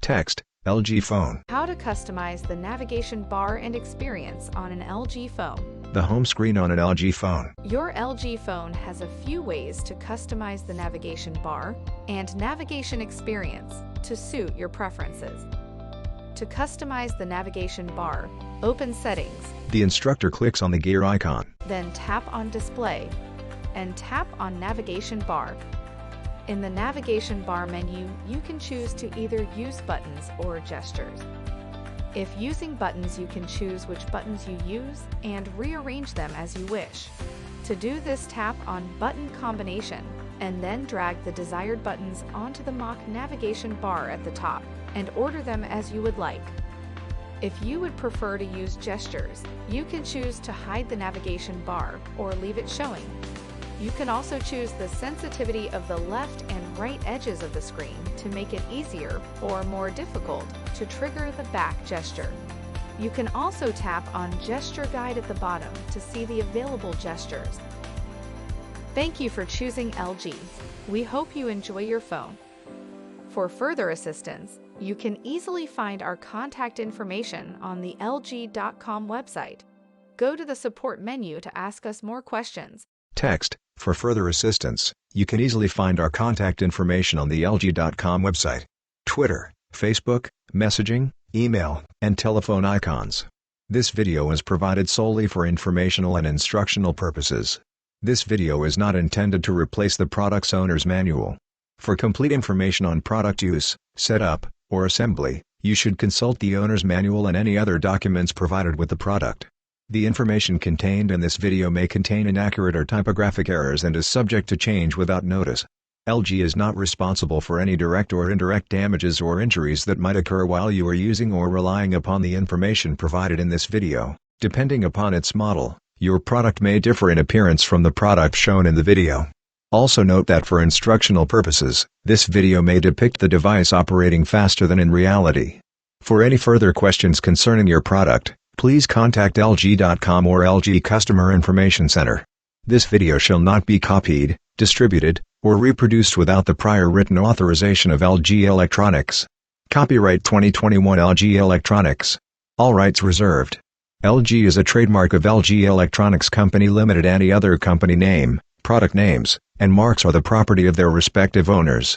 Text, LG phone. How to customize the navigation bar and experience on an LG phone. The home screen on an LG phone. Your LG phone has a few ways to customize the navigation bar and navigation experience to suit your preferences. To customize the navigation bar, open Settings. The instructor clicks on the gear icon. Then tap on Display and tap on Navigation Bar. In the navigation bar menu, you can choose to either use buttons or gestures. If using buttons, you can choose which buttons you use and rearrange them as you wish. To do this, tap on Button Combination and then drag the desired buttons onto the mock navigation bar at the top and order them as you would like. If you would prefer to use gestures, you can choose to hide the navigation bar or leave it showing. You can also choose the sensitivity of the left and right edges of the screen to make it easier or more difficult to trigger the back gesture. You can also tap on Gesture Guide at the bottom to see the available gestures. Thank you for choosing LG. We hope you enjoy your phone. For further assistance, you can easily find our contact information on the LG.com website. Go to the support menu to ask us more questions. Text, for further assistance, you can easily find our contact information on the LG.com website. Twitter, Facebook, messaging, email, and telephone icons. This video is provided solely for informational and instructional purposes. This video is not intended to replace the product's owner's manual. For complete information on product use, setup, or assembly, you should consult the owner's manual and any other documents provided with the product. The information contained in this video may contain inaccurate or typographic errors and is subject to change without notice. LG is not responsible for any direct or indirect damages or injuries that might occur while you are using or relying upon the information provided in this video. Depending upon its model, your product may differ in appearance from the product shown in the video. Also note that for instructional purposes, this video may depict the device operating faster than in reality. For any further questions concerning your product, please contact LG.com or LG Customer Information Center. This video shall not be copied, distributed, or reproduced without the prior written authorization of LG Electronics. Copyright 2021 LG Electronics. All rights reserved. LG is a trademark of LG Electronics Company Limited. Any other company name, product names, and marks are the property of their respective owners.